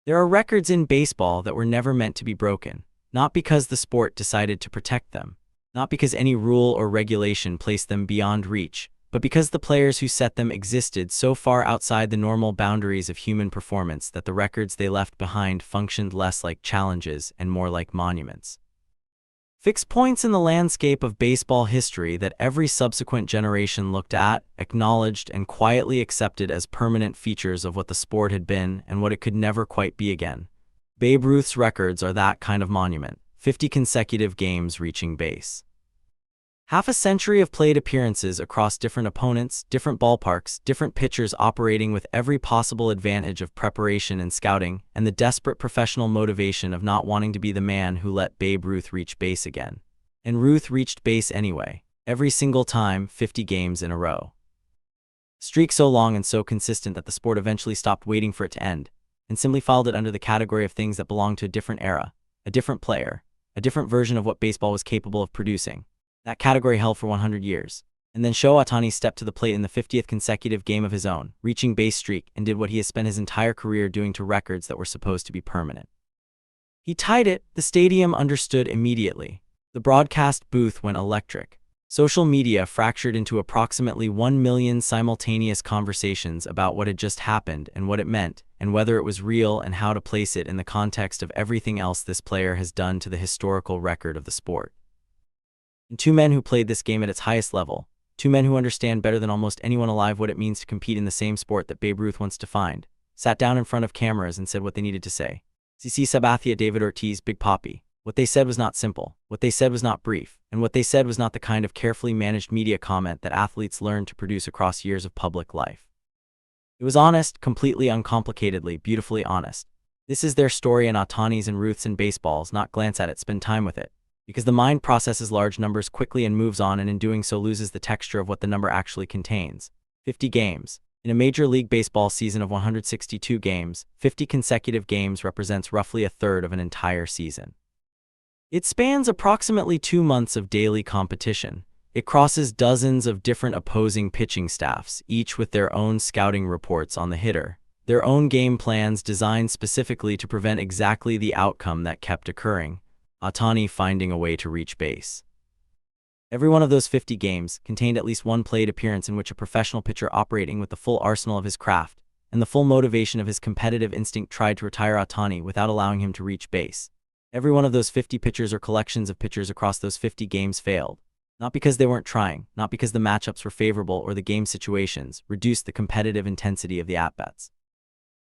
There are records in baseball that were never meant to be broken, not because the sport decided to protect them, not because any rule or regulation placed them beyond reach, but because the players who set them existed so far outside the normal boundaries of human performance that the records they left behind functioned less like challenges and more like monuments. Fixed points in the landscape of baseball history that every subsequent generation looked at, acknowledged, and quietly accepted as permanent features of what the sport had been and what it could never quite be again. Babe Ruth's records are that kind of monument, 50 consecutive games reaching base. Half a century of plate appearances across different opponents, different ballparks, different pitchers operating with every possible advantage of preparation and scouting, and the desperate professional motivation of not wanting to be the man who let Babe Ruth reach base again. And Ruth reached base anyway, every single time, 50 games in a row. Streak so long and so consistent that the sport eventually stopped waiting for it to end, and simply filed it under the category of things that belonged to a different era, a different player, a different version of what baseball was capable of producing. That category held for 100 years. And then Shohei Ohtani stepped to the plate in the 50th consecutive game of his own, reaching base streak, and did what he has spent his entire career doing to records that were supposed to be permanent. He tied it. The stadium understood immediately. The broadcast booth went electric. Social media fractured into approximately 1 million simultaneous conversations about what had just happened and what it meant, and whether it was real and how to place it in the context of everything else this player has done to the historical record of the sport. And two men who played this game at its highest level, two men who understand better than almost anyone alive what it means to compete in the same sport that Babe Ruth once defined, sat down in front of cameras and said what they needed to say. Sabathia, David Ortiz, Big Papi. What they said was not simple, what they said was not brief, and what they said was not the kind of carefully managed media comment that athletes learn to produce across years of public life. It was honest, completely uncomplicatedly, beautifully honest. This is their story, and Ohtani's and Ruth's and baseball's, not glance at it, spend time with it. Because the mind processes large numbers quickly and moves on, and in doing so loses the texture of what the number actually contains. 50 games. In a Major League Baseball season of 162 games, 50 consecutive games represents roughly a third of an entire season. It spans approximately 2 months of daily competition. It crosses dozens of different opposing pitching staffs, each with their own scouting reports on the hitter, their own game plans designed specifically to prevent exactly the outcome that kept occurring. Ohtani finding a way to reach base. Every one of those 50 games contained at least one plate appearance in which a professional pitcher operating with the full arsenal of his craft and the full motivation of his competitive instinct tried to retire Ohtani without allowing him to reach base. Every one of those 50 pitchers or collections of pitchers across those 50 games failed. Not because they weren't trying, not because the matchups were favorable or the game situations reduced the competitive intensity of the at-bats.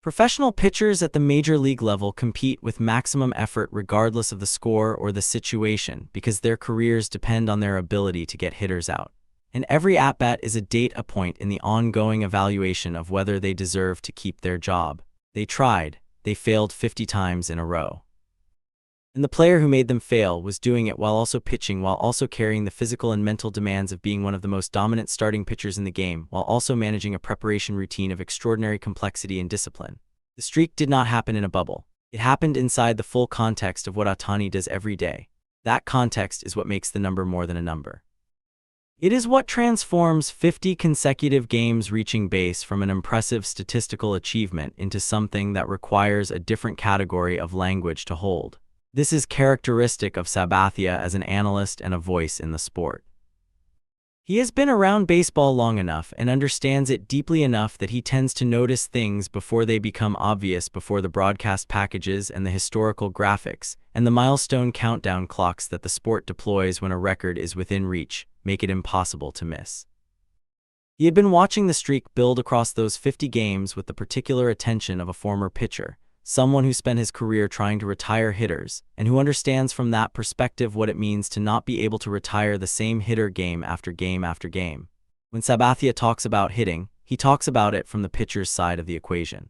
Professional pitchers at the major league level compete with maximum effort regardless of the score or the situation because their careers depend on their ability to get hitters out. And every at-bat is a data point in the ongoing evaluation of whether they deserve to keep their job. They tried, they failed 50 times in a row. And the player who made them fail was doing it while also pitching, while also carrying the physical and mental demands of being one of the most dominant starting pitchers in the game, while also managing a preparation routine of extraordinary complexity and discipline. The streak did not happen in a bubble. It happened inside the full context of what Ohtani does every day. That context is what makes the number more than a number. It is what transforms 50 consecutive games reaching base from an impressive statistical achievement into something that requires a different category of language to hold. This is characteristic of Sabathia as an analyst and a voice in the sport. He has been around baseball long enough and understands it deeply enough that he tends to notice things before they become obvious, before the broadcast packages and the historical graphics and the milestone countdown clocks that the sport deploys when a record is within reach make it impossible to miss. He had been watching the streak build across those 50 games with the particular attention of a former pitcher, someone who spent his career trying to retire hitters, and who understands from that perspective what it means to not be able to retire the same hitter game after game after game. When Sabathia talks about hitting, he talks about it from the pitcher's side of the equation.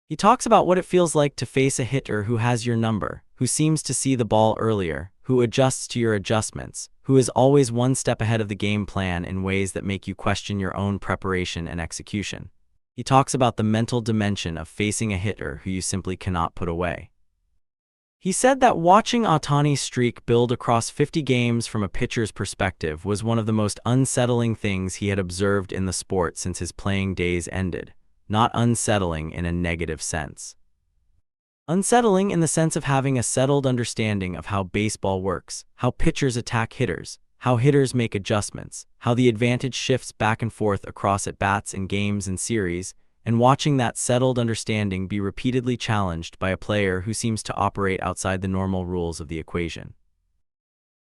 He talks about what it feels like to face a hitter who has your number, who seems to see the ball earlier, who adjusts to your adjustments, who is always one step ahead of the game plan in ways that make you question your own preparation and execution. He talks about the mental dimension of facing a hitter who you simply cannot put away. He said that watching Ohtani's streak build across 50 games from a pitcher's perspective was one of the most unsettling things he had observed in the sport since his playing days ended. Not unsettling in a negative sense. Unsettling in the sense of having a settled understanding of how baseball works, how pitchers attack hitters, how hitters make adjustments, how the advantage shifts back and forth across at-bats in games and series, and watching that settled understanding be repeatedly challenged by a player who seems to operate outside the normal rules of the equation.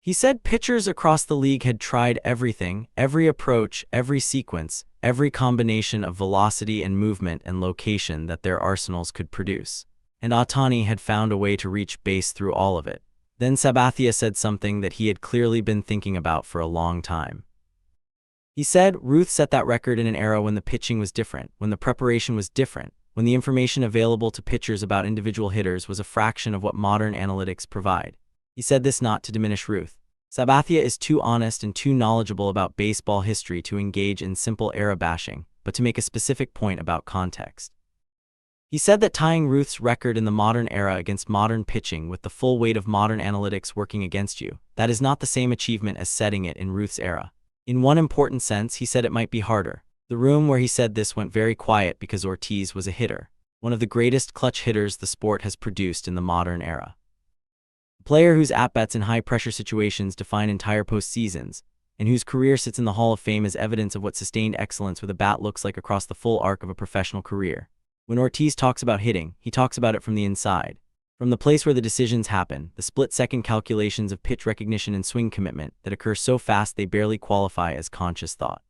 He said pitchers across the league had tried everything, every approach, every sequence, every combination of velocity and movement and location that their arsenals could produce. And Ohtani had found a way to reach base through all of it. Then Sabathia said something that he had clearly been thinking about for a long time. He said, Ruth set that record in an era when the pitching was different, when the preparation was different, when the information available to pitchers about individual hitters was a fraction of what modern analytics provide. He said this not to diminish Ruth. Sabathia is too honest and too knowledgeable about baseball history to engage in simple era bashing, but to make a specific point about context. He said that tying Ruth's record in the modern era against modern pitching with the full weight of modern analytics working against you, that is not the same achievement as setting it in Ruth's era. In one important sense, he said it might be harder. The room where he said this went very quiet because Ortiz was a hitter, one of the greatest clutch hitters the sport has produced in the modern era. A player whose at-bats in high-pressure situations define entire postseasons, and whose career sits in the Hall of Fame as evidence of what sustained excellence with a bat looks like across the full arc of a professional career. When Ortiz talks about hitting, he talks about it from the inside. From the place where the decisions happen, the split-second calculations of pitch recognition and swing commitment that occur so fast they barely qualify as conscious thought.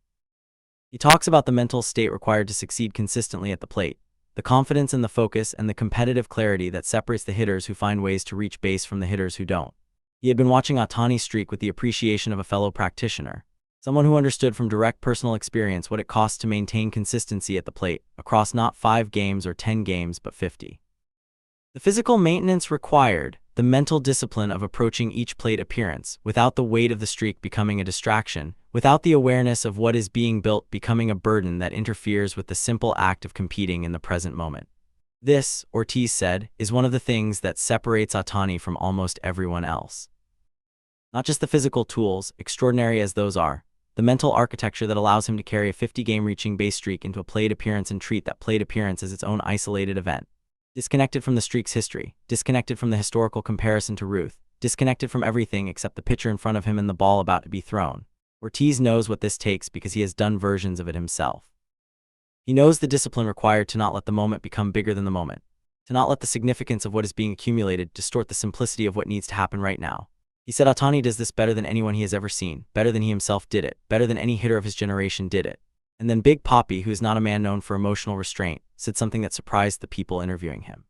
He talks about the mental state required to succeed consistently at the plate, the confidence and the focus and the competitive clarity that separates the hitters who find ways to reach base from the hitters who don't. He had been watching Ohtani's streak with the appreciation of a fellow practitioner, someone who understood from direct personal experience what it costs to maintain consistency at the plate, across not 5 games or 10 games but 50. The physical maintenance required, the mental discipline of approaching each plate appearance, without the weight of the streak becoming a distraction, without the awareness of what is being built becoming a burden that interferes with the simple act of competing in the present moment. This, Ortiz said, is one of the things that separates Ohtani from almost everyone else. Not just the physical tools, extraordinary as those are, the mental architecture that allows him to carry a 50-game reaching base streak into a plate appearance and treat that plate appearance as its own isolated event. Disconnected from the streak's history, disconnected from the historical comparison to Ruth, disconnected from everything except the pitcher in front of him and the ball about to be thrown. Ortiz knows what this takes because he has done versions of it himself. He knows the discipline required to not let the moment become bigger than the moment, to not let the significance of what is being accumulated distort the simplicity of what needs to happen right now. He said Ohtani does this better than anyone he has ever seen, better than he himself did it, better than any hitter of his generation did it. And then Big Papi, who is not a man known for emotional restraint, said something that surprised the people interviewing him.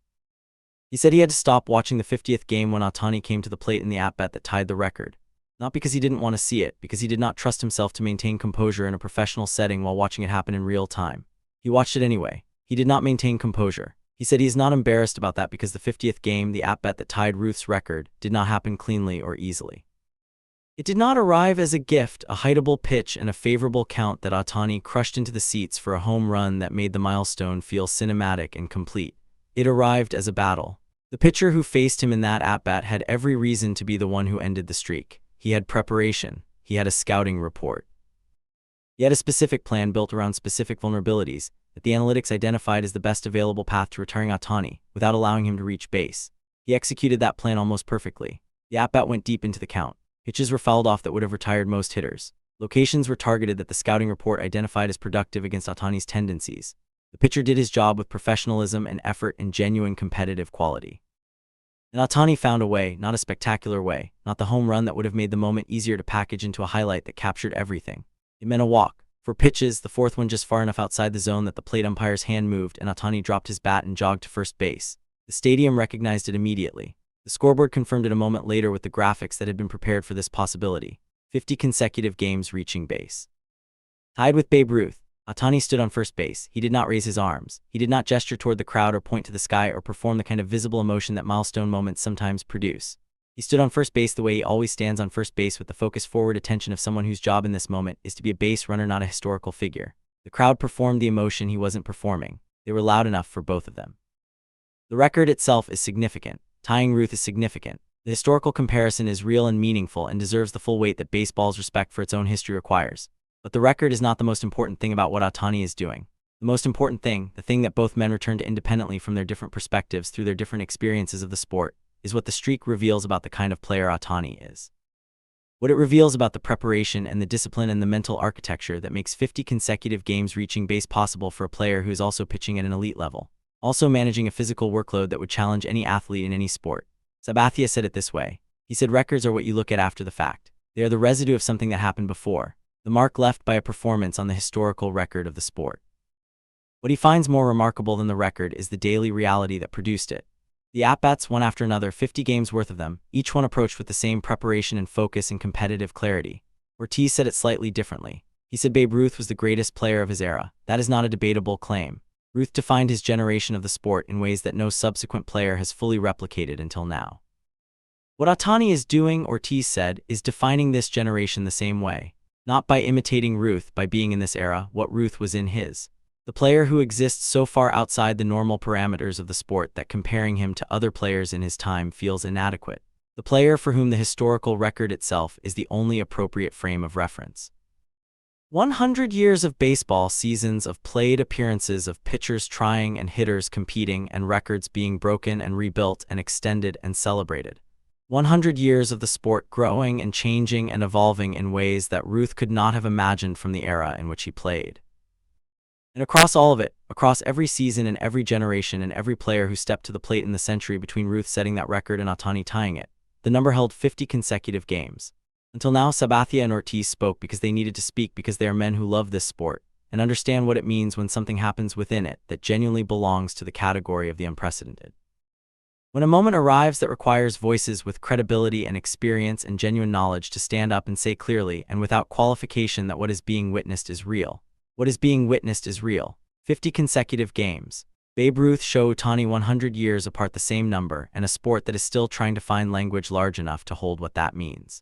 He said he had to stop watching the 50th game when Ohtani came to the plate in the at-bat that tied the record. Not because he didn't want to see it, because he did not trust himself to maintain composure in a professional setting while watching it happen in real time. He watched it anyway. He did not maintain composure. He said he is not embarrassed about that because the 50th game, the at-bat that tied Ruth's record, did not happen cleanly or easily. It did not arrive as a gift, a hittable pitch and a favorable count that Ohtani crushed into the seats for a home run that made the milestone feel cinematic and complete. It arrived as a battle. The pitcher who faced him in that at-bat had every reason to be the one who ended the streak. He had preparation. He had a scouting report. He had a specific plan built around specific vulnerabilities that the analytics identified as the best available path to retiring Ohtani without allowing him to reach base. He executed that plan almost perfectly. The at-bat went deep into the count. Pitches were fouled off that would have retired most hitters. Locations were targeted that the scouting report identified as productive against Ohtani's tendencies. The pitcher did his job with professionalism and effort and genuine competitive quality. And Ohtani found a way, not a spectacular way, not the home run that would have made the moment easier to package into a highlight that captured everything. It meant a walk. For pitches, the fourth one just far enough outside the zone that the plate umpire's hand moved and Ohtani dropped his bat and jogged to first base. The stadium recognized it immediately. The scoreboard confirmed it a moment later with the graphics that had been prepared for this possibility. 50 consecutive games reaching base. Tied with Babe Ruth, Ohtani stood on first base. He did not raise his arms. He did not gesture toward the crowd or point to the sky or perform the kind of visible emotion that milestone moments sometimes produce. He stood on first base the way he always stands on first base, with the focused forward attention of someone whose job in this moment is to be a base runner, not a historical figure. The crowd performed the emotion he wasn't performing. They were loud enough for both of them. The record itself is significant. Tying Ruth is significant. The historical comparison is real and meaningful and deserves the full weight that baseball's respect for its own history requires. But the record is not the most important thing about what Ohtani is doing. The most important thing, the thing that both men returned to independently from their different perspectives through their different experiences of the sport, is what the streak reveals about the kind of player Ohtani is. What it reveals about the preparation and the discipline and the mental architecture that makes 50 consecutive games reaching base possible for a player who is also pitching at an elite level, also managing a physical workload that would challenge any athlete in any sport. Sabathia said it this way. He said records are what you look at after the fact. They are the residue of something that happened before, the mark left by a performance on the historical record of the sport. What he finds more remarkable than the record is the daily reality that produced it. The at-bats, one after another, 50 games worth of them, each one approached with the same preparation and focus and competitive clarity. Ortiz said it slightly differently. He said Babe Ruth was the greatest player of his era. That is not a debatable claim. Ruth defined his generation of the sport in ways that no subsequent player has fully replicated until now. What Ohtani is doing, Ortiz said, is defining this generation the same way. Not by imitating Ruth, by being in this era what Ruth was in his. The player who exists so far outside the normal parameters of the sport that comparing him to other players in his time feels inadequate. The player for whom the historical record itself is the only appropriate frame of reference. 100 years of baseball seasons of played appearances of pitchers trying and hitters competing and records being broken and rebuilt and extended and celebrated. 100 years of the sport growing and changing and evolving in ways that Ruth could not have imagined from the era in which he played. And across all of it, across every season and every generation and every player who stepped to the plate in the century between Ruth setting that record and Ohtani tying it, the number held 50 consecutive games. Until now, Sabathia and Ortiz spoke because they needed to speak because they are men who love this sport and understand what it means when something happens within it that genuinely belongs to the category of the unprecedented. When a moment arrives that requires voices with credibility and experience and genuine knowledge to stand up and say clearly and without qualification that what is being witnessed is real. What is being witnessed is real. 50 consecutive games. Babe Ruth, Shohei Ohtani, 100 years apart, the same number, and a sport that is still trying to find language large enough to hold what that means.